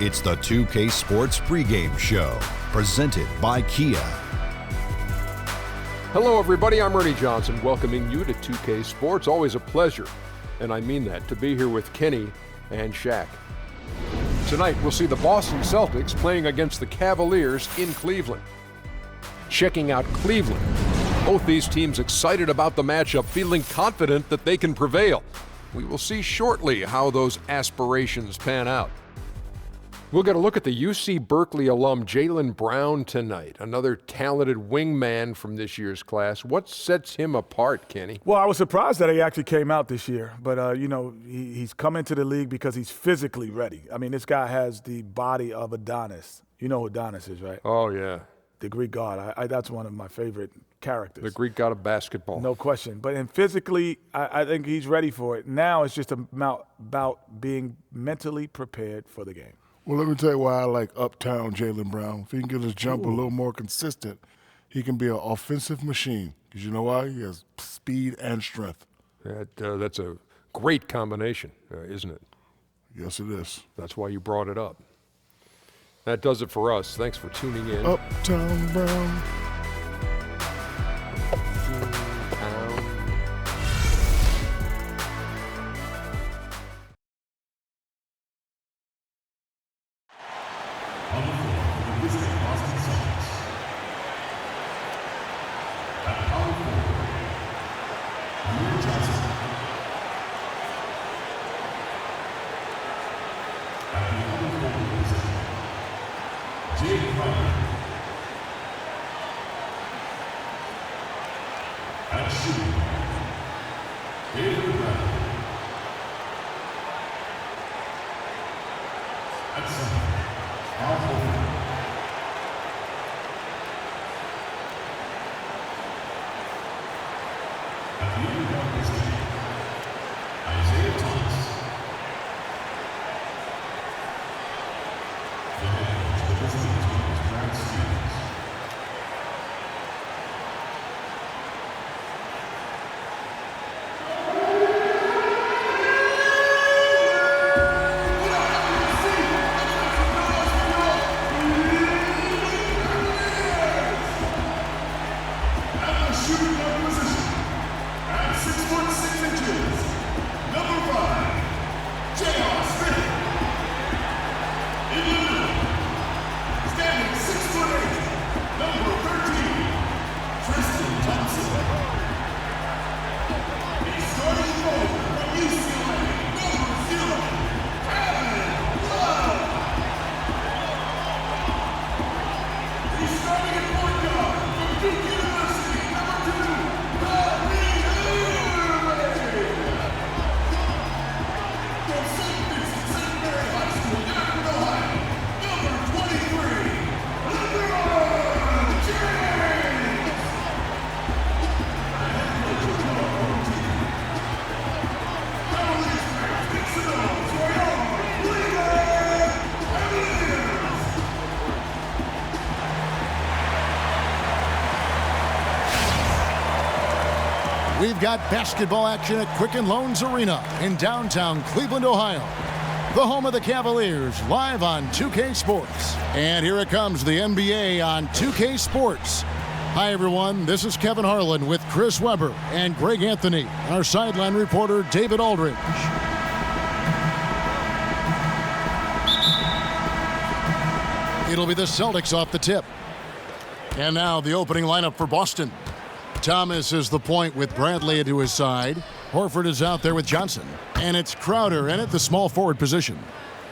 It's the 2K Sports pregame show, presented by Kia. Hello, everybody. I'm Ernie Johnson, welcoming you to 2K Sports. Always a pleasure, and I mean that, to be here with Kenny and Shaq. Tonight, we'll see the Boston Celtics playing against the Cavaliers in Cleveland. Checking out Cleveland. Both these teams excited about the matchup, feeling confident that they can prevail. We will see shortly how those aspirations pan out. We'll get a look at the UC Berkeley alum Jaylen Brown tonight, another talented wingman from this year's class. What sets him apart, Kenny? Well, I was surprised that he actually came out this year, but, he's come into the league because he's physically ready. I mean, this guy has the body of Adonis. You know who Adonis is, right? Oh, yeah. The Greek god. That's one of my favorite characters. The Greek god of basketball. No question. But physically, I think he's ready for it. Now it's just about being mentally prepared for the game. Well, let me tell you why I like uptown Jaylen Brown. If he can get his jump a little more consistent, he can be an offensive machine. Because you know why? He has speed and strength. That's a great combination, isn't it? Yes, it is. That's why you brought it up. That does it for us. Thanks for tuning in. Uptown Brown. We've got basketball action at Quicken Loans Arena in downtown Cleveland, Ohio. The home of the Cavaliers, live on 2K Sports. And here it comes, the NBA on 2K Sports. Hi, everyone. This is Kevin Harlan with Chris Webber and Greg Anthony, our sideline reporter, David Aldridge. It'll be the Celtics off the tip. And now the opening lineup for Boston. Thomas is the point with Bradley to his side. Horford is out there with Johnson. And it's Crowder in at the small forward position.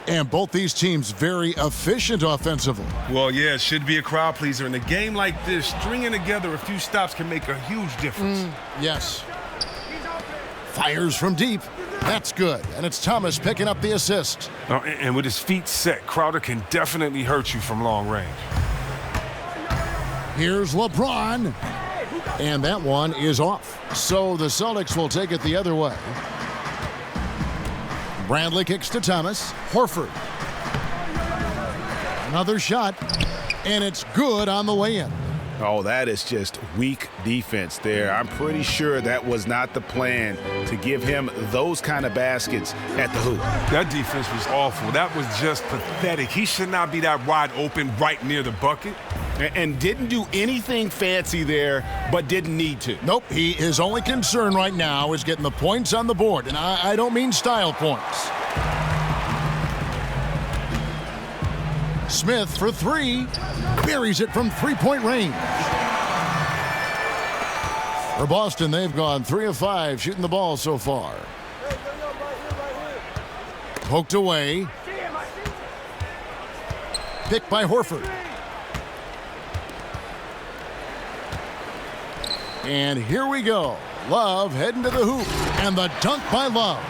And both these teams very efficient offensively. Well, yeah, it should be a crowd pleaser. In a game like this, stringing together a few stops can make a huge difference. Yes. Fires from deep. That's good. And it's Thomas picking up the assist. And with his feet set, Crowder can definitely hurt you from long range. Here's LeBron. And that one is off. So the Celtics will take it the other way. Bradley kicks to Thomas. Horford. Another shot. And it's good on the way in. Oh, that is just weak defense there. I'm pretty sure that was not the plan to give him those kind of baskets at the hoop. That defense was awful. That was just pathetic. He should not be that wide open right near the bucket. And didn't do anything fancy there, but didn't need to. Nope, his only concern right now is getting the points on the board, and I don't mean style points. Smith for three, buries it from three-point range. For Boston, they've gone 3 of 5 shooting the ball so far. Poked away. Picked by Horford. And here we go. Love heading to the hoop, and the dunk by Love.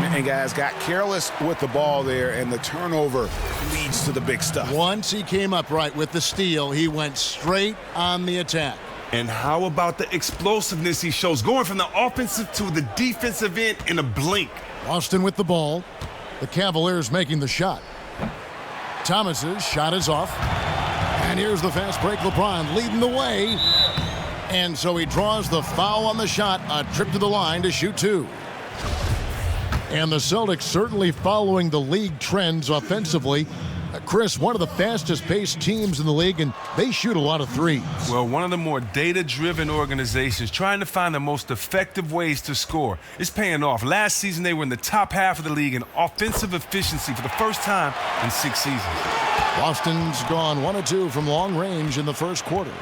And guys got careless with the ball there, and the turnover leads to the big stuff. Once he came up right with the steal, he went straight on the attack. And how about the explosiveness he shows, going from the offensive to the defensive end in a blink. Boston with the ball. The Cavaliers making the shot. Thomas's shot is off. And here's the fast break. LeBron leading the way. And so he draws the foul on the shot. A trip to the line to shoot two. And the Celtics certainly following the league trends offensively. Chris, one of the fastest-paced teams in the league, and they shoot a lot of threes. Well, one of the more data-driven organizations trying to find the most effective ways to score. It's paying off. Last season, they were in the top half of the league in offensive efficiency for the first time in 6 seasons. Boston's gone 1 of 2 from long range in the first quarter.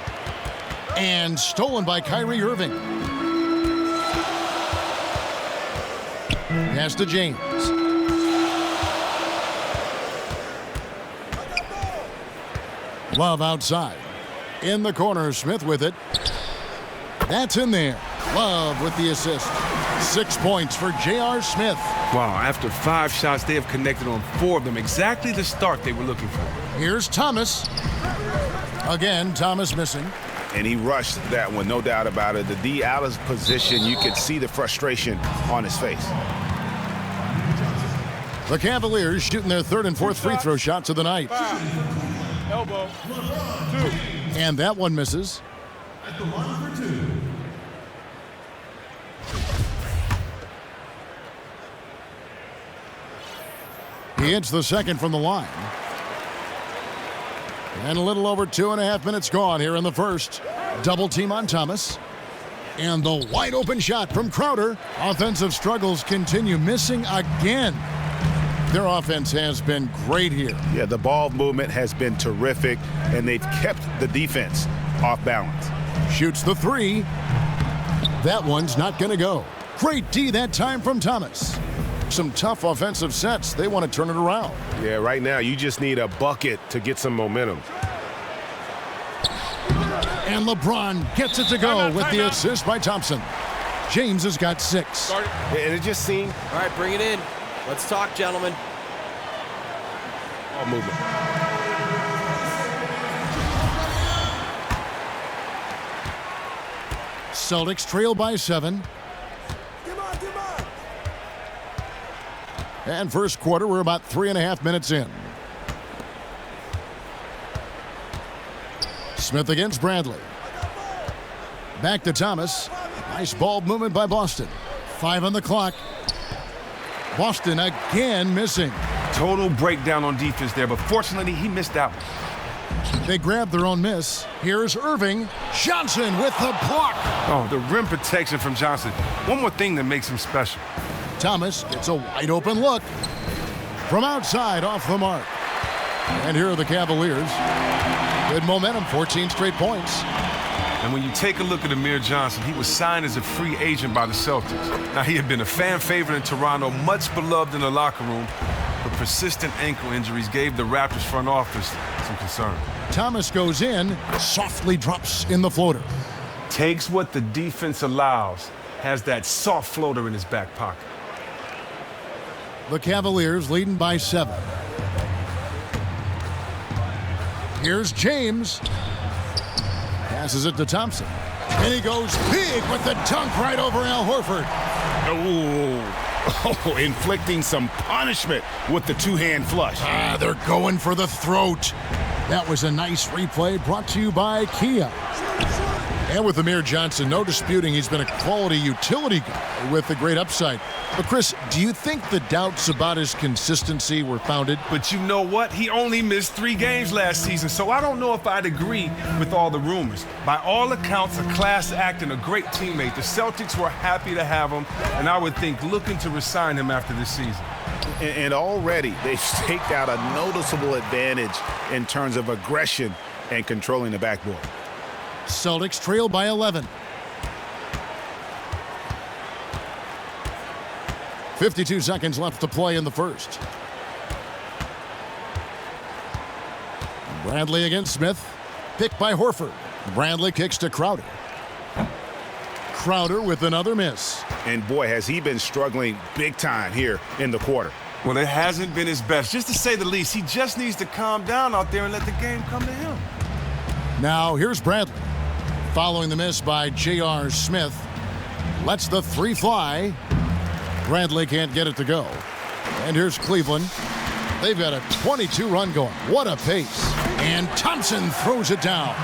And stolen by Kyrie Irving. Pass to James. Love outside. In the corner, Smith with it. That's in there. Love with the assist. 6 points for J.R. Smith. Wow, after 5 shots, they have connected on 4 of them. Exactly the start they were looking for. Here's Thomas. Again, Thomas missing. And he rushed that one, no doubt about it. The D out of position, you could see the frustration on his face. The Cavaliers shooting their 3rd and 4th free throw shots of the night. Elbow. 2. And that one misses. At the line for 2. He hits the second from the line. And a little over 2.5 minutes gone here in the first. Double team on Thomas. And the wide open shot from Crowder. Offensive struggles continue, missing again. Their offense has been great here. Yeah, the ball movement has been terrific, and they've kept the defense off balance. Shoots the 3. That one's not going to go. Great D that time from Thomas. Some tough offensive sets. They want to turn it around. Yeah, right now you just need a bucket to get some momentum. And LeBron gets it to go with the assist by Thompson. James has got 6. And it just seemed... All right, bring it in. Let's talk, gentlemen. Ball movement. Celtics trail by 7. And first quarter, we're about 3.5 minutes in. Smith against Bradley. Back to Thomas. Nice ball movement by Boston. 5 on the clock. Boston again missing. Total breakdown on defense there, but fortunately he missed that one. They grab their own miss. Here's Irving. Johnson with the block. Oh, the rim protection from Johnson. One more thing that makes him special. Thomas gets a wide open look. From outside, off the mark. And here are the Cavaliers. Good momentum, 14 straight points. And when you take a look at Amir Johnson, he was signed as a free agent by the Celtics. Now, he had been a fan favorite in Toronto, much beloved in the locker room, but persistent ankle injuries gave the Raptors front office some concern. Thomas goes in, softly drops in the floater. Takes what the defense allows, has that soft floater in his back pocket. The Cavaliers leading by 7. Here's James. Passes it to Thompson. And he goes big with the dunk right over Al Horford. Oh, inflicting some punishment with the 2-hand flush. They're going for the throat. That was a nice replay brought to you by Kia. And with Amir Johnson, no disputing he's been a quality utility guy with a great upside. But Chris, do you think the doubts about his consistency were founded? But you know what? He only missed 3 games last season, so I don't know if I'd agree with all the rumors. By all accounts, a class act and a great teammate. The Celtics were happy to have him, and I would think looking to resign him after this season. And already they've staked out a noticeable advantage in terms of aggression and controlling the backboard. Celtics trail by 11. 52 seconds left to play in the first. Bradley against Smith. Picked by Horford. Bradley kicks to Crowder. Crowder with another miss. And boy, has he been struggling big time here in the quarter. Well, it hasn't been his best, just to say the least. He just needs to calm down out there and let the game come to him. Now here's Bradley. Following the miss by J.R. Smith. Lets the 3 fly. Bradley can't get it to go. And here's Cleveland. They've got a 22-run going. What a pace. And Thompson throws it down.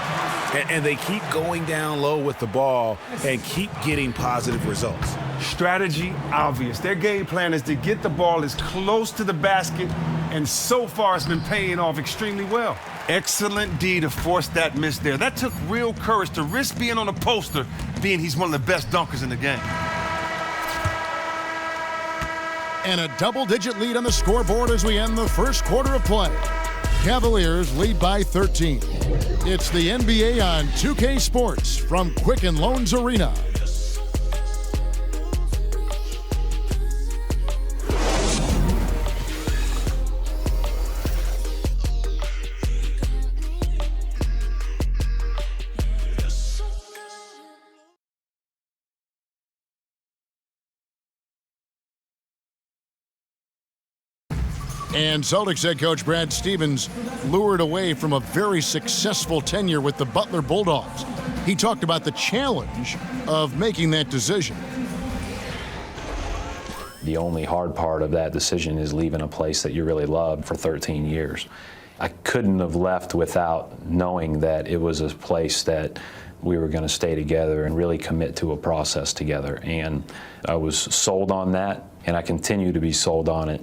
And they keep going down low with the ball and keep getting positive results. Strategy obvious. Their game plan is to get the ball as close to the basket, and so far it's been paying off extremely well. Excellent D to force that miss there. That took real courage to risk being on a poster, being he's one of the best dunkers in the game. And a double-digit lead on the scoreboard as we end the first quarter of play. Cavaliers lead by 13. It's the NBA on 2K Sports from Quicken Loans Arena. And Celtics head coach Brad Stevens lured away from a very successful tenure with the Butler Bulldogs. He talked about the challenge of making that decision. The only hard part of that decision is leaving a place that you really loved for 13 years. I couldn't have left without knowing that it was a place that we were going to stay together and really commit to a process together. And I was sold on that, and I continue to be sold on it.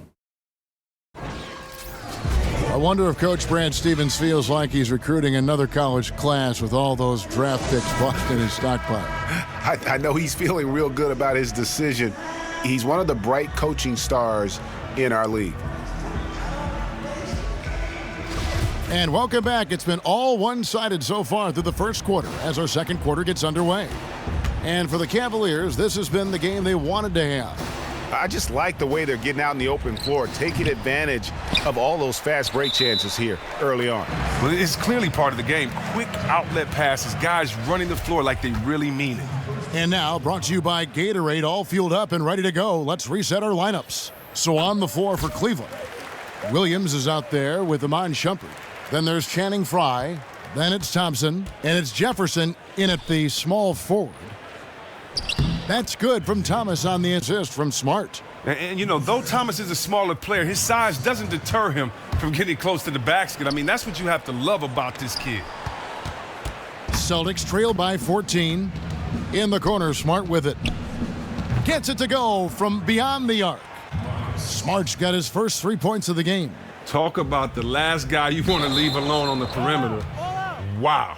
I wonder if Coach Brad Stevens feels like he's recruiting another college class with all those draft picks locked in his stockpile. I know he's feeling real good about his decision. He's one of the bright coaching stars in our league. And welcome back. It's been all one-sided so far through the first quarter as our second quarter gets underway. And for the Cavaliers, this has been the game they wanted to have. I just like the way they're getting out in the open floor, taking advantage of all those fast break chances here early on. Well, it's clearly part of the game. Quick outlet passes, guys running the floor like they really mean it. And now, brought to you by Gatorade, all fueled up and ready to go. Let's reset our lineups. So on the floor for Cleveland, Williams is out there with Iman Shumpert. Then there's Channing Frye. Then it's Thompson. And it's Jefferson in at the small forward. That's good from Thomas on the assist from Smart. And you know, though Thomas is a smaller player, his size doesn't deter him from getting close to the basket. I mean, that's what you have to love about this kid. Celtics trail by 14. In the corner, Smart with it. Gets it to go from beyond the arc. Smart's got his first 3 points of the game. Talk about the last guy you want to leave alone on the perimeter. Wow.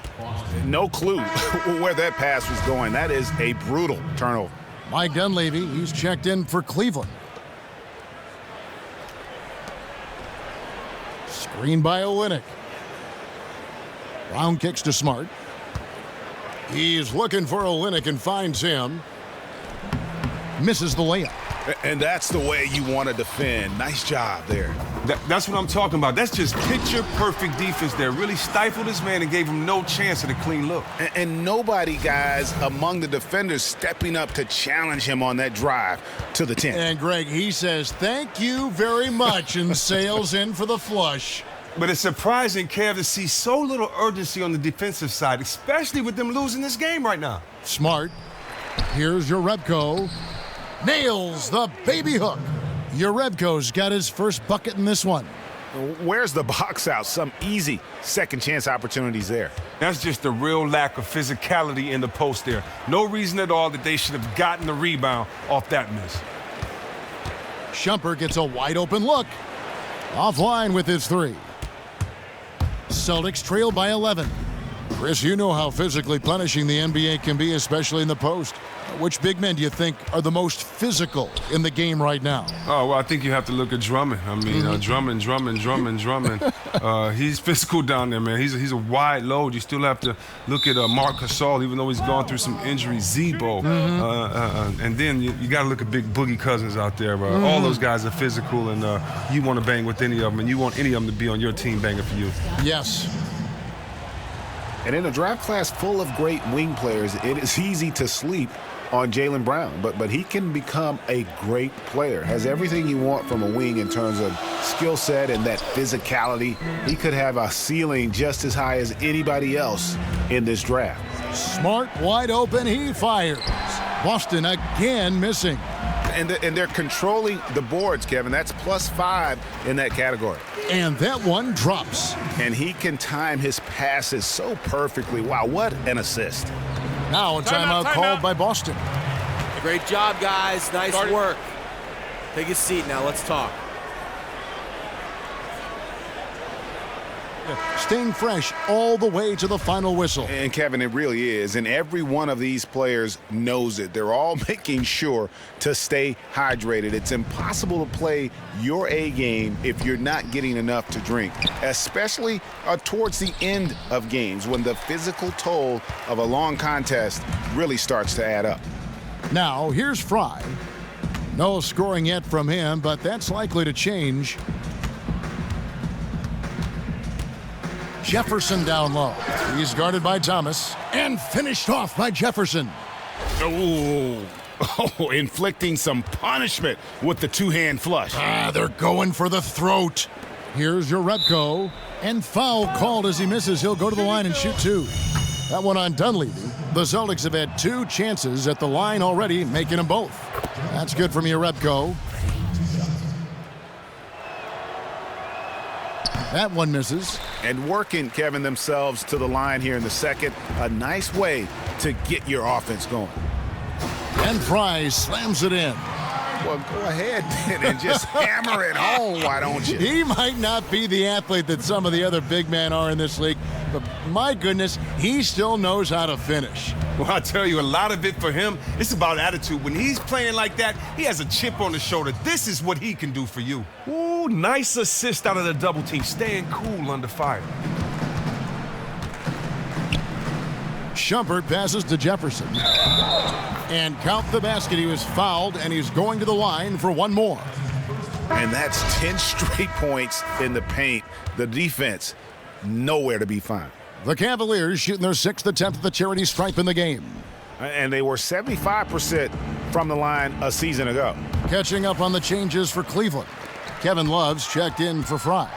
No clue where that pass was going. That is a brutal turnover. Mike Dunleavy, he's checked in for Cleveland. Screen by Olynyk. Brown kicks to Smart. He's looking for Olynyk and finds him. Misses the layup. And that's the way you want to defend. Nice job there. That's what I'm talking about. That's just picture-perfect defense there. Really stifled this man and gave him no chance at a clean look. And nobody, guys, among the defenders stepping up to challenge him on that drive to the 10. And, Greg, he says, thank you very much, and sails in for the flush. But it's surprising, Kev, to see so little urgency on the defensive side, especially with them losing this game right now. Smart. Here's Jerebko. Nails the baby hook. Jerebko's got his first bucket in this one. Where's the box out? Some easy second chance opportunities there. That's just a real lack of physicality in the post there. No reason at all that they should have gotten the rebound off that miss. Shumpert gets a wide open look. Offline with his three. Celtics trail by 11. Chris, you know how physically punishing the NBA can be, especially in the post. Which big men do you think are the most physical in the game right now? Oh, well, I think you have to look at Drummond. I mean, Drummond. He's physical down there, man. He's a wide load. You still have to look at Marc Gasol, even though he's gone through some injuries. Zebo. And then you got to look at Big Boogie Cousins out there. All those guys are physical, and you want to bang with any of them, and you want any of them to be on your team banging for you. Yes. And in a draft class full of great wing players, it is easy to sleep on Jaylen Brown, but he can become a great player. Has everything you want from a wing in terms of skill set and that physicality. He could have a ceiling just as high as anybody else in this draft. Smart, wide open, he fires. Boston again missing. And they're controlling the boards, Kevin. That's +5 in that category. And that one drops. And he can time his passes so perfectly. Wow, what an assist. Now a timeout called by Boston. Great job, guys. Nice work. Take a seat now. Let's talk. Staying fresh all the way to the final whistle. And Kevin, it really is. And every one of these players knows it. They're all making sure to stay hydrated. It's impossible to play your A game if you're not getting enough to drink, especially towards the end of games when the physical toll of a long contest really starts to add up. Now, here's Fry. No scoring yet from him, but that's likely to change. Jefferson down low. He's guarded by Thomas and finished off by Jefferson. Oh, inflicting some punishment with the two-hand flush. They're going for the throat. Here's your Repko. And foul called as he misses. He'll go to the line and shoot two. That one on Dunleavy. The Celtics have had 2 chances at the line already, making them both. That's good from your Repko. That one misses. And working, Kevin, themselves to the line here in the second. A nice way to get your offense going. And Fry slams it in. Well, go ahead and just hammer it home, why don't you? He might not be the athlete that some of the other big men are in this league, but my goodness, he still knows how to finish. Well, I tell you, a lot of it for him, it's about attitude. When he's playing like that, he has a chip on his shoulder. This is what he can do for you. Ooh, nice assist out of the double team, staying cool under fire. Shumpert passes to Jefferson. And count the basket. He was fouled, and he's going to the line for one more. And that's 10 straight points in the paint. The defense, nowhere to be found. The Cavaliers shooting their 6th attempt at the charity stripe in the game. And they were 75% from the line a season ago. Catching up on the changes for Cleveland. Kevin Love's checked in for Fry.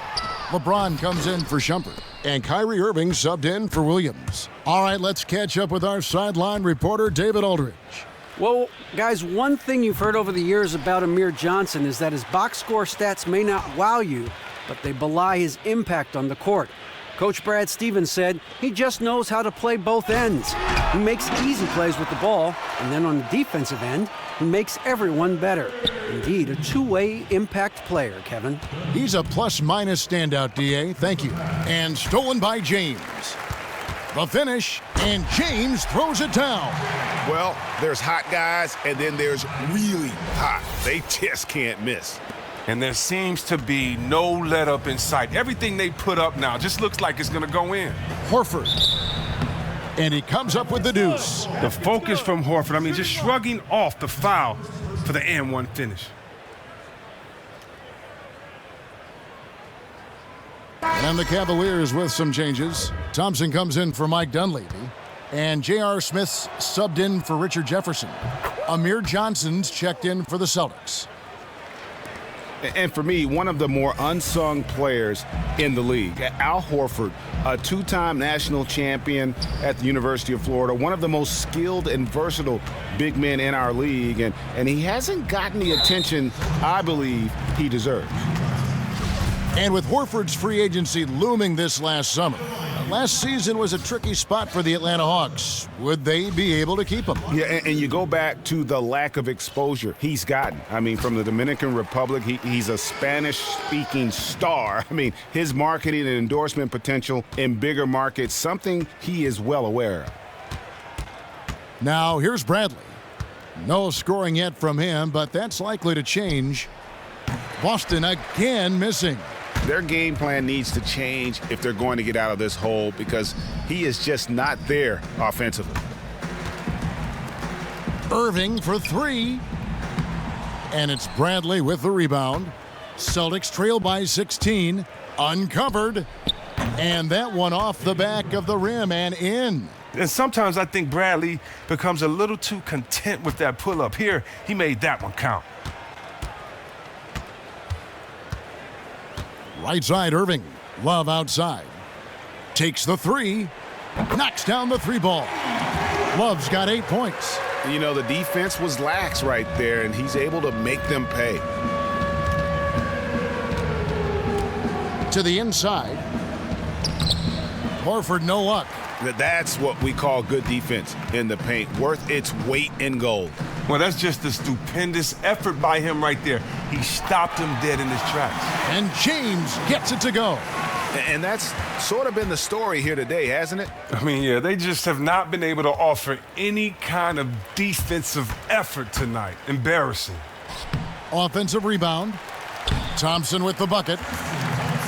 LeBron comes in for Shumpert. And Kyrie Irving subbed in for Williams. All right, let's catch up with our sideline reporter, David Aldridge. Well, guys, one thing you've heard over the years about Amir Johnson is that his box score stats may not wow you, but they belie his impact on the court. Coach Brad Stevens said he just knows how to play both ends. He makes easy plays with the ball, and then on the defensive end, he makes everyone better. Indeed, a two-way impact player, Kevin. He's a plus-minus standout, D.A. Thank you. And stolen by James. The finish, and James throws it down. Well, there's hot guys, and then there's really hot. They just can't miss. And there seems to be no let-up in sight. Everything they put up now just looks like it's going to go in. Horford. And he comes up with the deuce. The focus from Horford, I mean, just shrugging off the foul for the and-one finish. And the Cavaliers with some changes. Thompson comes in for Mike Dunleavy. And J.R. Smith's subbed in for Richard Jefferson. Amir Johnson's checked in for the Celtics. And for me, one of the more unsung players in the league, Al Horford, a 2-time national champion at the University of Florida, one of the most skilled and versatile big men in our league, and he hasn't gotten the attention I believe he deserves. And with Horford's free agency looming this last summer, last season was a tricky spot for the Atlanta Hawks. Would they be able to keep him? Yeah, and you go back to the lack of exposure he's gotten. I mean, from the Dominican Republic, he's a Spanish-speaking star. I mean, his marketing and endorsement potential in bigger markets, something he is well aware of. Now, here's Bradley. No scoring yet from him, but that's likely to change. Boston again missing. Their game plan needs to change if they're going to get out of this hole because he is just not there offensively. Irving for three. And it's Bradley with the rebound. Celtics trail by 16. Uncovered. And that one off the back of the rim and in. And sometimes I think Bradley becomes a little too content with that pull-up. Here, he made that one count. Right side, Irving. Love outside. Takes the three. Knocks down the three ball. Love's got 8 points. You know, the defense was lax right there, and he's able to make them pay. To the inside. Horford, no luck. That's what we call good defense in the paint, worth its weight in gold. Well, that's just a stupendous effort by him right there. He stopped him dead in his tracks. And James gets it to go. And that's sort of been the story here today, hasn't it? I mean, yeah, they just have not been able to offer any kind of defensive effort tonight. Embarrassing. Offensive rebound. Thompson with the bucket.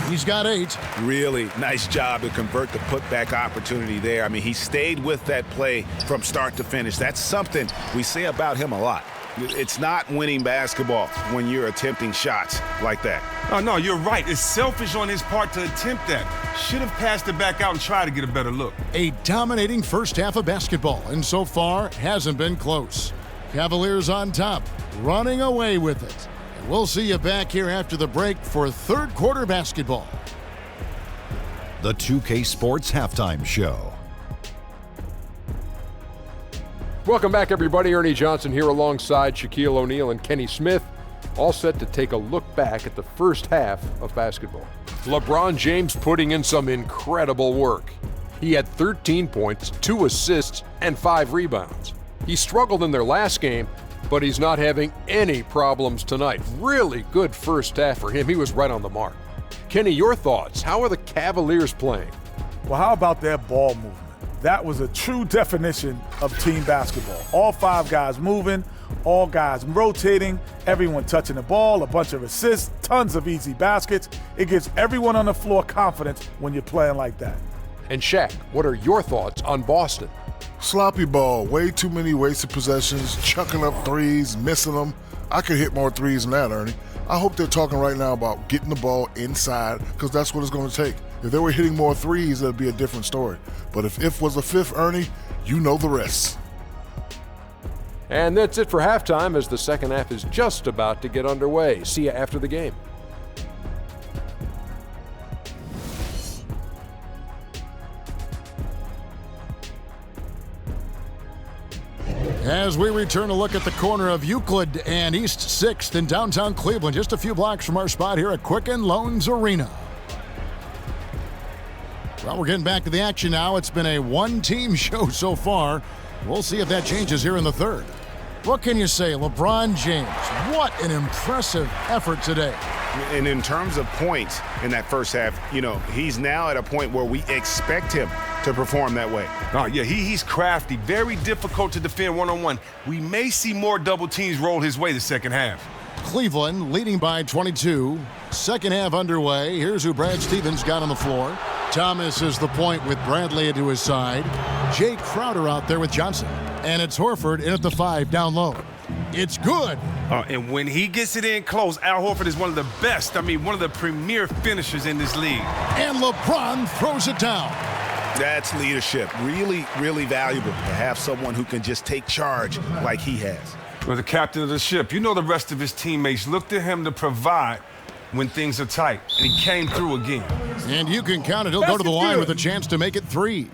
He's got 8. Really nice job to convert the putback opportunity there. I mean, he stayed with that play from start to finish. That's something we say about him a lot. It's not winning basketball when you're attempting shots like that. Oh, no, you're right. It's selfish on his part to attempt that. Should have passed it back out and tried to get a better look. A dominating first half of basketball, and so far hasn't been close. Cavaliers on top, running away with it. And we'll see you back here after the break for third quarter basketball. The 2K Sports Halftime Show. Welcome back, everybody. Ernie Johnson here alongside Shaquille O'Neal and Kenny Smith, all set to take a look back at the first half of basketball. LeBron James putting in some incredible work. He had 13 points, 2 assists, and 5 rebounds. He struggled in their last game, but he's not having any problems tonight. Really good first half for him. He was right on the mark. Kenny, your thoughts? How are the Cavaliers playing? Well, how about their ball movement? That was a true definition of team basketball. All 5 guys moving, all guys rotating, everyone touching the ball, a bunch of assists, tons of easy baskets. It gives everyone on the floor confidence when you're playing like that. And Shaq, what are your thoughts on Boston? Sloppy ball, way too many wasted possessions, chucking up threes, missing them. I could hit more threes than that, Ernie. I hope they're talking right now about getting the ball inside because that's what it's going to take. If they were hitting more threes, it'd be a different story. But if was a fifth, Ernie, you know the rest. And that's it for halftime as the second half is just about to get underway. See you after the game. As we return to look at the corner of Euclid and East 6th in downtown Cleveland, just a few blocks from our spot here at Quicken Loans Arena. Well, we're getting back to the action now. It's been a one-team show so far. We'll see if that changes here in the third. What can you say, LeBron James? What an impressive effort today. And in terms of points in that first half, you know, he's now at a point where we expect him to perform that way. Oh, yeah, he's crafty, very difficult to defend one-on-one. We may see more double teams roll his way the second half. Cleveland leading by 22. Second half underway. Here's who Brad Stevens got on the floor. Thomas is the point with Bradley to his side. Jay Crowder out there with Johnson. And it's Horford in at the 5 down low. It's good. And when he gets it in close, Al Horford is one of the best, one of the premier finishers in this league. And LeBron throws it down. That's leadership. Really, really valuable to have someone who can just take charge like he has. Well, the captain of the ship, you know the rest of his teammates look to him to provide when things are tight, and he came through again. And you can count it. He'll go to the line with a chance to make it 3.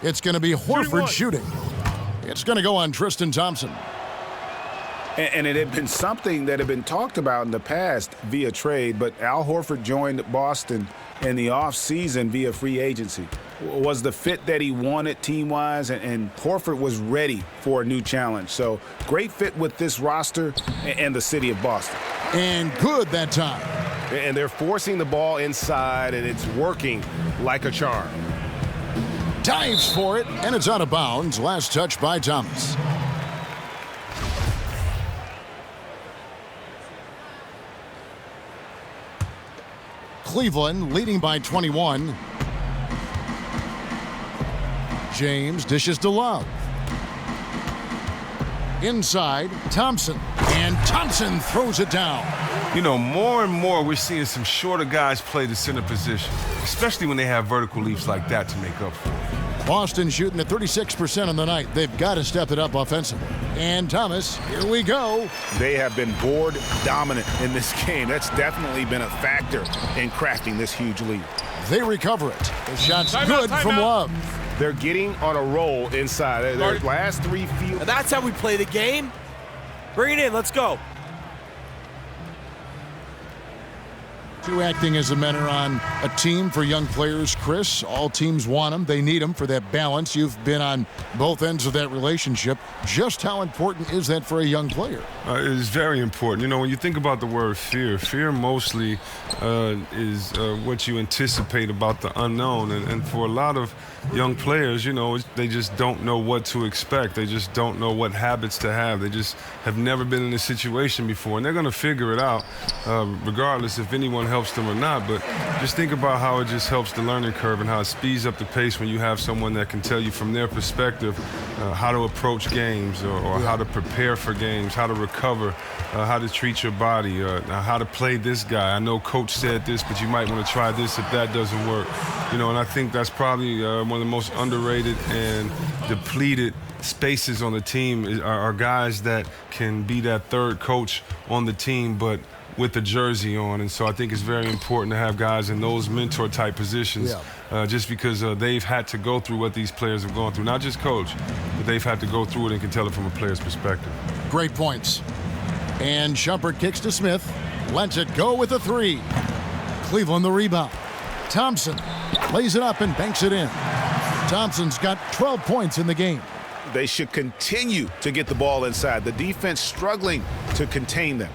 It's going to be Horford shooting. It's going to go on Tristan Thompson. And it had been something that had been talked about in the past via trade, but Al Horford joined Boston in the offseason via free agency. Was the fit that he wanted team-wise, and Horford was ready for a new challenge. So great fit with this roster and the city of Boston. And good that time. And they're forcing the ball inside, and it's working like a charm. Dives for it, and it's out of bounds. Last touch by Thomas. Cleveland leading by 21. James dishes to Love. Inside, Thompson. And Thompson throws it down. You know, more and more we're seeing some shorter guys play the center position, especially when they have vertical leaps like that to make up for it. Boston shooting at 36% on the night. They've got to step it up offensively. And Thomas, here we go. They have been board dominant in this game. That's definitely been a factor in crafting this huge lead. They recover it. The shot's good from Love. They're getting on a roll inside. Their last 3 field. And that's how we play the game. Bring it in. Let's go. You acting as a mentor on a team for young players, Chris. All teams want them. They need them for that balance. You've been on both ends of that relationship. Just how important is that for a young player? It is very important. You know, when you think about the word fear, fear mostly is what you anticipate about the unknown. And for a lot of young players, you know, they just don't know what to expect. They just don't know what habits to have. They just have never been in this situation before. And they're going to figure it out regardless if anyone helps them or not. But just think about how it just helps the learning curve and how it speeds up the pace when you have someone that can tell you from their perspective how to approach games or how to prepare for games, how to recover, how to treat your body, how to play this guy. I know coach said this, but you might want to try this if that doesn't work. You know, and I think that's probably one of the most underrated and depleted spaces on the team are guys that can be that third coach on the team, but with the jersey on. And so I think it's very important to have guys in those mentor type positions, just because they've had to go through what these players have gone through. Not just coach, but they've had to go through it and can tell it from a player's perspective. Great points. And Shumpert kicks to Smith, lets it go with a 3. Cleveland the rebound. Thompson lays it up and banks it in. Thompson's got 12 points in the game. They should continue to get the ball inside. The defense struggling to contain them.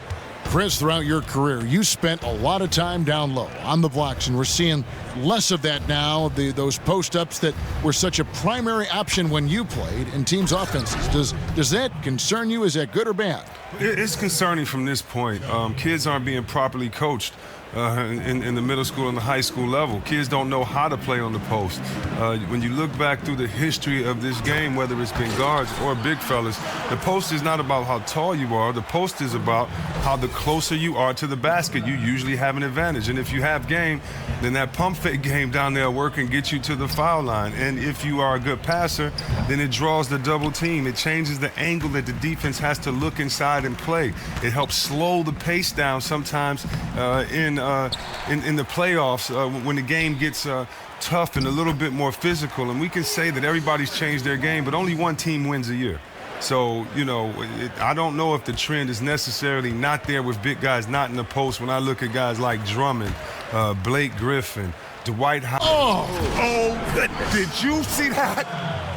Chris, throughout your career, you spent a lot of time down low on the blocks, and we're seeing less of that now, those post-ups that were such a primary option when you played in teams' offenses. Does that concern you? Is that good or bad? It's concerning from this point. Kids aren't being properly coached. In the middle school and the high school level. Kids don't know how to play on the post. When you look back through the history of this game, whether it's been guards or big fellas, the post is not about how tall you are. The post is about how the closer you are to the basket, you usually have an advantage. And if you have game, then that pump fake game down there work and get you to the foul line. And if you are a good passer, then it draws the double team. It changes the angle that the defense has to look inside and play. It helps slow the pace down sometimes in the playoffs when the game gets tough and a little bit more physical. And we can say that everybody's changed their game, but only one team wins a year. So, you know, I don't know if the trend is necessarily not there with big guys not in the post when I look at guys like Drummond, Blake Griffin, Dwight Howard. Oh, did you see that?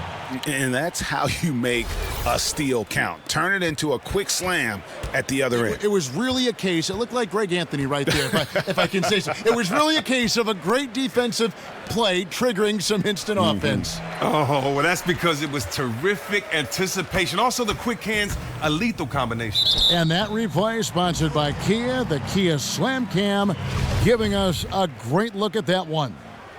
And that's how you make a steal count. Turn it into a quick slam at the other end. It was really a case, it looked like Greg Anthony right there, if I can say so. It was really a case of a great defensive play triggering some instant offense. Oh, well, that's because it was terrific anticipation. Also, the quick hands, a lethal combination. And that replay sponsored by Kia, the Kia Slam Cam, giving us a great look at that one.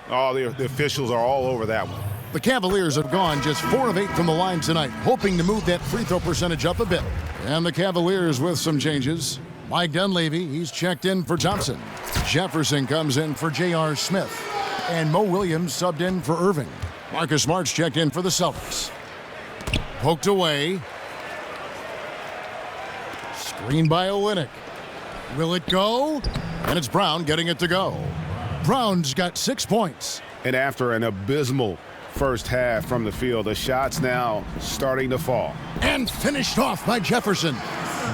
Oh, the officials are all over that one. The Cavaliers have gone just 4 of 8 from the line tonight, hoping to move that free throw percentage up a bit. And the Cavaliers with some changes. Mike Dunleavy, he's checked in for Thompson. Jefferson comes in for J.R. Smith. And Mo Williams subbed in for Irving. Marcus Smart's checked in for the Celtics. Poked away. Screen by Olynyk. Will it go? And it's Brown getting it to go. Brown's got 6 points. And after an abysmal first half from the field, the shots now starting to fall. And finished off by Jefferson.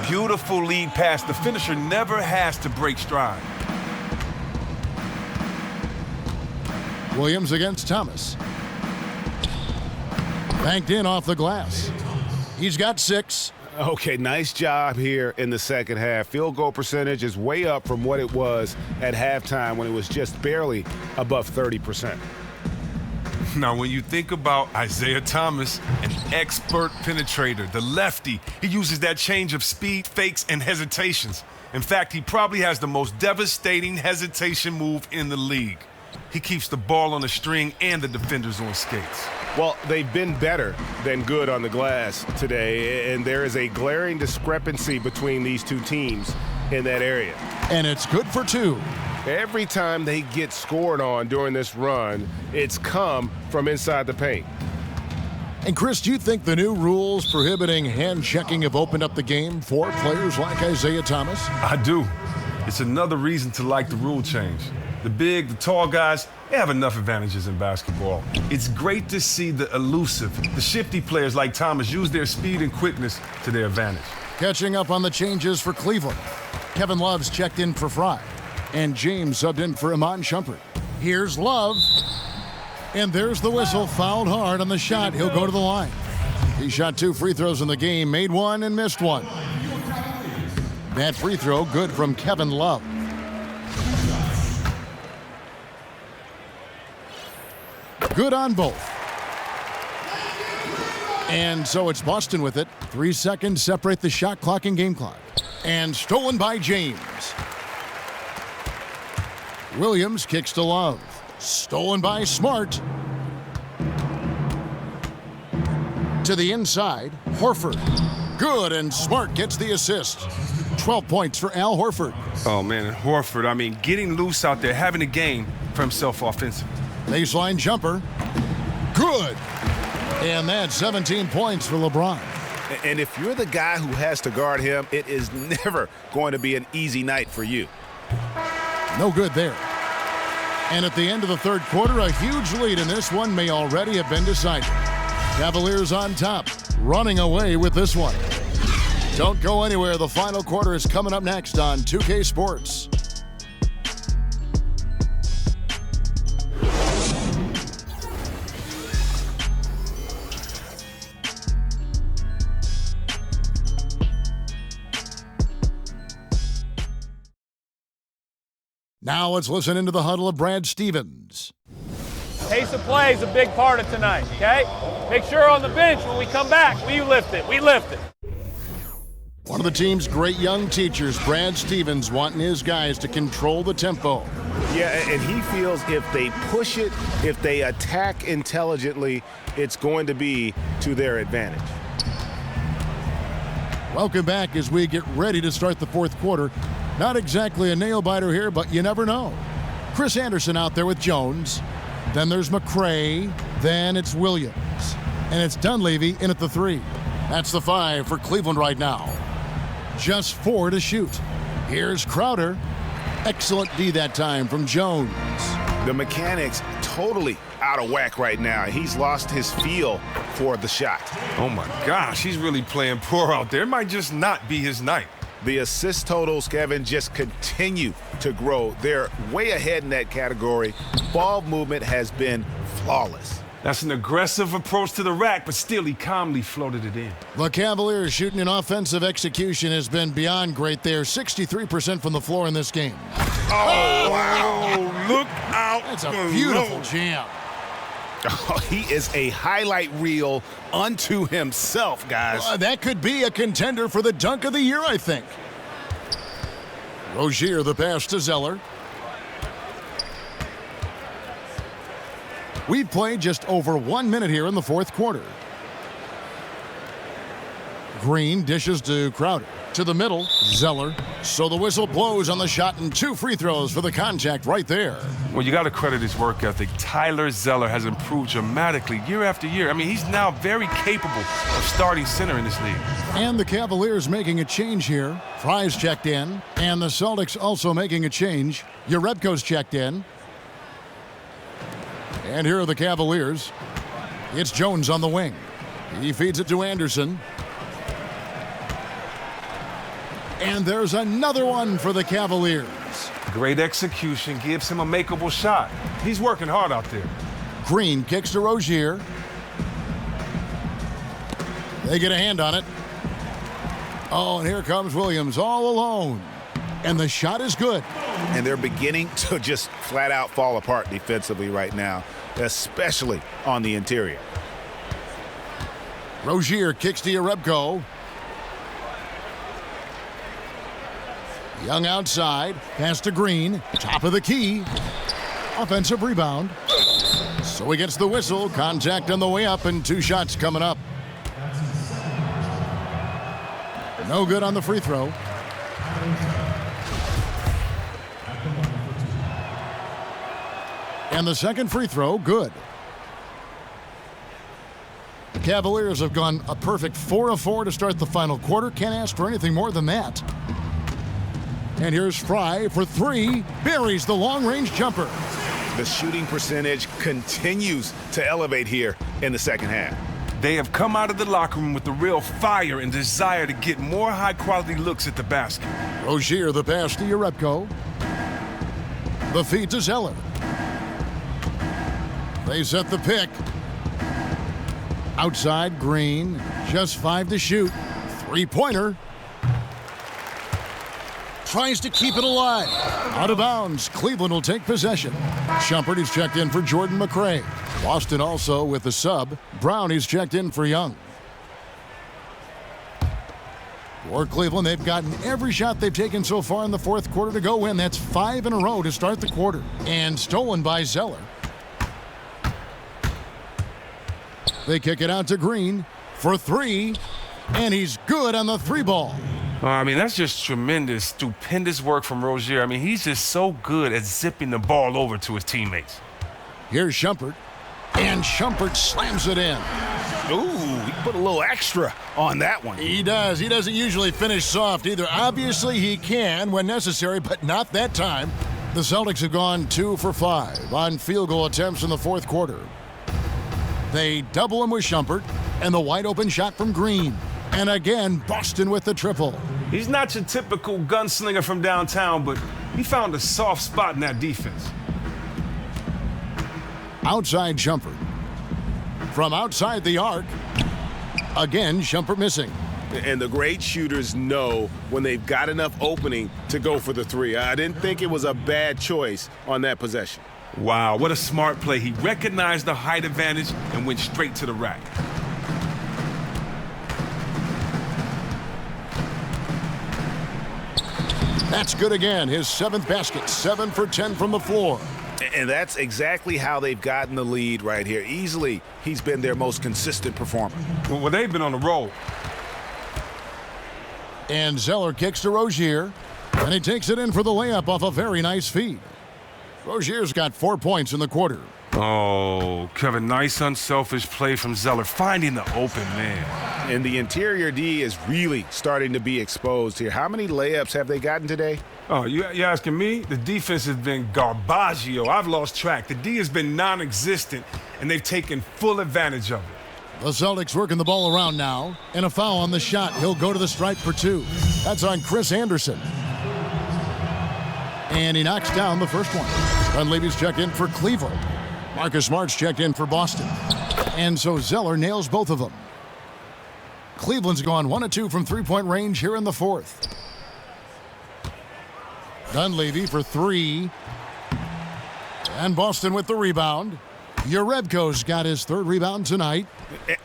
Beautiful lead pass. The finisher never has to break stride. Williams against Thomas. Banked in off the glass. He's got 6. Okay, nice job here in the second half. Field goal percentage is way up from what it was at halftime when it was just barely above 30%. Now, when you think about Isaiah Thomas, an expert penetrator, the lefty, he uses that change of speed, fakes, and hesitations. In fact, he probably has the most devastating hesitation move in the league. He keeps the ball on the string and the defenders on skates. Well, they've been better than good on the glass today, and there is a glaring discrepancy between these two teams in that area. And it's good for 2. Every time they get scored on during this run, it's come from inside the paint. And Chris, do you think the new rules prohibiting hand checking have opened up the game for players like Isaiah Thomas? I do. It's another reason to like the rule change. The big, the tall guys, they have enough advantages in basketball. It's great to see the elusive, the shifty players like Thomas use their speed and quickness to their advantage. Catching up on the changes for Cleveland. Kevin Love's checked in for Fry. And James subbed in for Iman Shumpert. Here's Love. And there's the whistle. Fouled hard on the shot. He'll go to the line. He shot 2 free throws in the game, made 1 and missed 1. That free throw good from Kevin Love. Good on both. And so it's Boston with it. 3 seconds separate the shot clock and game clock. And stolen by James. Williams kicks to Love. Stolen by Smart. To the inside, Horford. Good, and Smart gets the assist. 12 points for Al Horford. Oh, man, and Horford, I mean, getting loose out there, having a game for himself offensively. Baseline jumper. Good. And that's 17 points for LeBron. And if you're the guy who has to guard him, it is never going to be an easy night for you. No good there. And at the end of the third quarter, a huge lead in this one may already have been decided. Cavaliers on top, running away with this one. Don't go anywhere. The final quarter is coming up next on 2K Sports. Now let's listen into the huddle of Brad Stevens. Pace of play is a big part of tonight, okay? Make sure on the bench when we come back, we lift it. One of the team's great young teachers, Brad Stevens, wanting his guys to control the tempo. Yeah, and he feels if they push it, if they attack intelligently, it's going to be to their advantage. Welcome back as we get ready to start the fourth quarter. Not exactly a nail-biter here, but you never know. Chris Anderson out there with Jones. Then there's McRae. Then it's Williams. And it's Dunleavy in at the 3. That's the 5 for Cleveland right now. Just 4 to shoot. Here's Crowder. Excellent D that time from Jones. The mechanics totally out of whack right now. He's lost his feel for the shot. Oh, my gosh, he's really playing poor out there. It might just not be his night. The assist totals, Kevin, just continue to grow. They're way ahead in that category. Ball movement has been flawless. That's an aggressive approach to the rack, but still he calmly floated it in. The Cavaliers shooting in offensive execution has been beyond great there. 63% from the floor in this game. Oh, wow. Look out. That's a beautiful jam. Oh, he is a highlight reel unto himself, guys. That could be a contender for the dunk of the year, I think. Rozier, the pass to Zeller. We've played just over 1 minute here in the fourth quarter. Green dishes to Crowder. To the middle, Zeller. So the whistle blows on the shot and 2 free throws for the contact right there. Well, you got to credit his work ethic. Tyler Zeller has improved dramatically year after year. I mean, he's now very capable of starting center in this league. And the Cavaliers making a change here. Fry's checked in. And the Celtics also making a change. Jerebko's checked in. And here are the Cavaliers. It's Jones on the wing. He feeds it to Anderson. And there's another one for the Cavaliers. Great execution gives him a makeable shot. He's working hard out there. Green kicks to Rozier. They get a hand on it. Oh, and here comes Williams all alone. And the shot is good. And they're beginning to just flat out fall apart defensively right now, especially on the interior. Rozier kicks to Jerebko. Young outside, pass to Green, top of the key. Offensive rebound. So he gets the whistle, contact on the way up, and 2 shots coming up. No good on the free throw. And the second free throw, good. The Cavaliers have gone a perfect 4 of 4 to start the final quarter. Can't ask for anything more than that. And here's Fry for 3. Buries the long-range jumper. The shooting percentage continues to elevate here in the second half. They have come out of the locker room with a real fire and desire to get more high-quality looks at the basket. Rozier the pass to Jerebko. The feed to Zeller. They set the pick. Outside, Green. Just 5 to shoot. 3-pointer. Tries to keep it alive. Out of bounds. Cleveland will take possession. Shumpert is checked in for Jordan McRae. Boston also with the sub. Brown is checked in for Young. For Cleveland, they've gotten every shot they've taken so far in the fourth quarter to go in. That's 5 in a row to start the quarter. And stolen by Zeller. They kick it out to Green for 3. And he's good on the 3-ball. I mean, that's just tremendous, stupendous work from Rozier. I mean, he's just so good at zipping the ball over to his teammates. Here's Shumpert. And Shumpert slams it in. Ooh, he put a little extra on that one. He does. He doesn't usually finish soft either. Obviously, he can when necessary, but not that time. The Celtics have gone 2 for 5 on field goal attempts in the fourth quarter. They double him with Shumpert, and the wide-open shot from Green. And again, Boston with the triple. He's not your typical gunslinger from downtown, but he found a soft spot in that defense. Outside Shumpert. From outside the arc. Again, Shumpert missing. And the great shooters know when they've got enough opening to go for the 3. I didn't think it was a bad choice on that possession. Wow, what a smart play. He recognized the height advantage and went straight to the rack. That's good again. His 7th basket, 7 for 10 from the floor. And that's exactly how they've gotten the lead right here. Easily, he's been their most consistent performer. Well, they've been on the roll. And Zeller kicks to Rozier. And he takes it in for the layup off a very nice feed. Rozier's got 4 points in the quarter. Oh, Kevin, nice unselfish play from Zeller, finding the open man. And the interior D is really starting to be exposed here. How many layups have they gotten today? Oh, you're asking me? The defense has been garbaggio. I've lost track. The D has been non-existent, and they've taken full advantage of it. The Celtics working the ball around now, and a foul on the shot. He'll go to the stripe for 2. That's on Chris Anderson. And he knocks down the first one. Dunleavy's checked in for Cleveland. Marcus Smart's checked in for Boston. And so Zeller nails both of them. Cleveland's gone 1 of 2 from 3-point range here in the fourth. Dunleavy for 3. And Boston with the rebound. Jerebko's got his 3rd rebound tonight.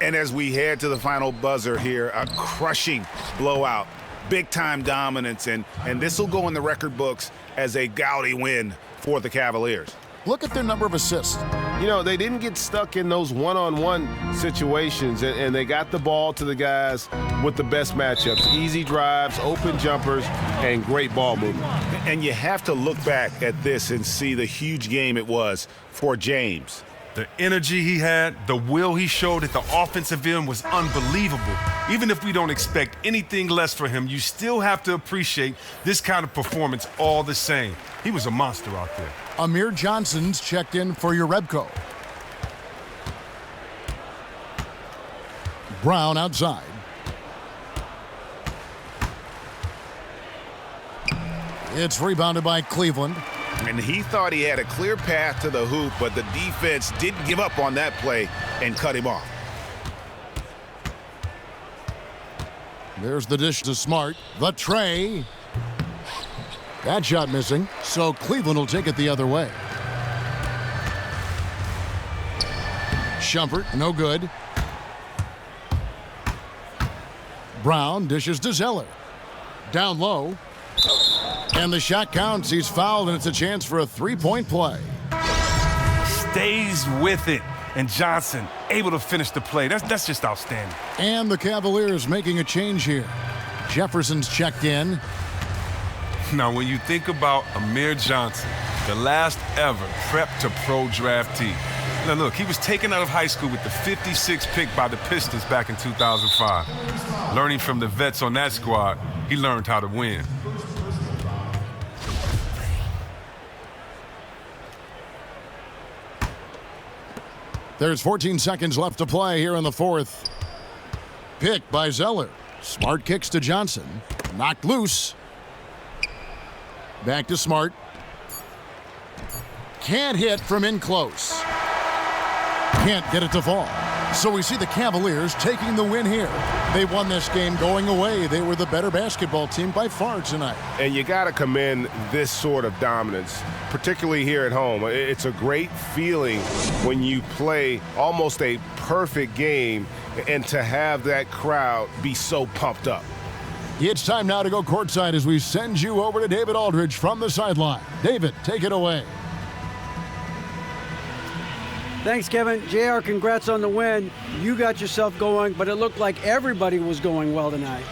And as we head to the final buzzer here, a crushing blowout. Big-time dominance, and this will go in the record books as a gaudy win for the Cavaliers. Look at their number of assists. You know, they didn't get stuck in those one-on-one situations, and they got the ball to the guys with the best matchups. Easy drives, open jumpers, and great ball movement. And you have to look back at this and see the huge game it was for James. The energy he had, the will he showed at the offensive end was unbelievable. Even if we don't expect anything less from him, you still have to appreciate this kind of performance all the same. He was a monster out there. Amir Johnson's checked in for Jerebko. Brown outside. It's rebounded by Cleveland. And he thought he had a clear path to the hoop, but the defense didn't give up on that play and cut him off. There's the dish to Smart. The tray. That shot missing, so Cleveland will take it the other way. Shumpert, no good. Brown dishes to Zeller. Down low. And the shot counts. He's fouled, and it's a chance for a three-point play. Stays with it. And Johnson able to finish the play. That's just outstanding. And the Cavaliers making a change here. Jefferson's checked in. Now, when you think about Amir Johnson, the last ever prep to pro draftee. Now, look, he was taken out of high school with the 56th pick by the Pistons back in 2005. Learning from the vets on that squad, he learned how to win. There's 14 seconds left to play here in the fourth. Pick by Zeller. Smart kicks to Johnson. Knocked loose. Back to Smart. Can't hit from in close. Can't get it to fall. So we see the Cavaliers taking the win here. They won this game going away. They were the better basketball team by far tonight. And you got to commend this sort of dominance, particularly here at home. It's a great feeling when you play almost a perfect game and to have that crowd be so pumped up. It's time now to go courtside as we send you over to David Aldridge from the sideline. David, take it away. Thanks, Kevin. JR, congrats on the win. You got yourself going, but it looked like everybody was going well tonight.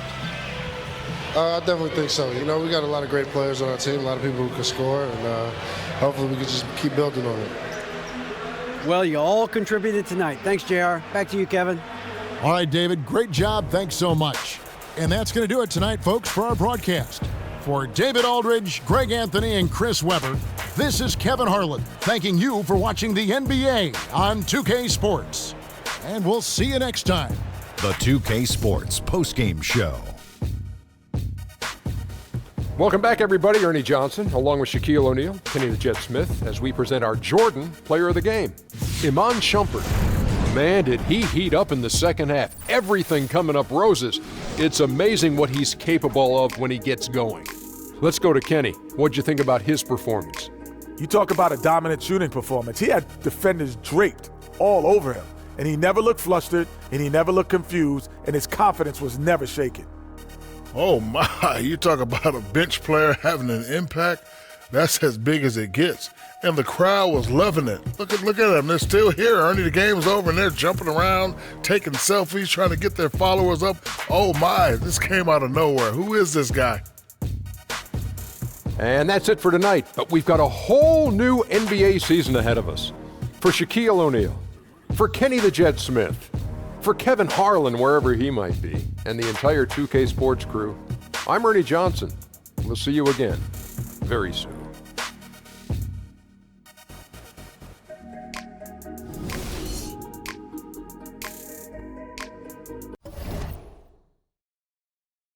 I definitely think so. You know, we got a lot of great players on our team, a lot of people who can score, and hopefully we can just keep building on it. Well, you all contributed tonight. Thanks, JR. Back to you, Kevin. All right, David, great job. Thanks so much. And that's going to do it tonight, folks, for our broadcast. For David Aldridge, Greg Anthony, and Chris Webber, this is Kevin Harlan thanking you for watching the NBA on 2K Sports. And we'll see you next time. The 2K Sports postgame show. Welcome back, everybody. Ernie Johnson, along with Shaquille O'Neal, Kenny the Jet Smith, as we present our Jordan Player of the Game, Iman Shumpert. Man, did he heat up in the second half. Everything coming up roses. It's amazing what he's capable of when he gets going. Let's go to Kenny. What'd you think about his performance? You talk about a dominant shooting performance. He had defenders draped all over him, and he never looked flustered, and he never looked confused, and his confidence was never shaken. Oh my, you talk about a bench player having an impact? That's as big as it gets. And the crowd was loving it. Look at them. They're still here. Ernie, the game's over, and they're jumping around, taking selfies, trying to get their followers up. Oh my, this came out of nowhere. Who is this guy? And that's it for tonight, but we've got a whole new NBA season ahead of us. For Shaquille O'Neal, for Kenny the Jet Smith, for Kevin Harlan, wherever he might be, and the entire 2K Sports crew, I'm Ernie Johnson. We'll see you again very soon.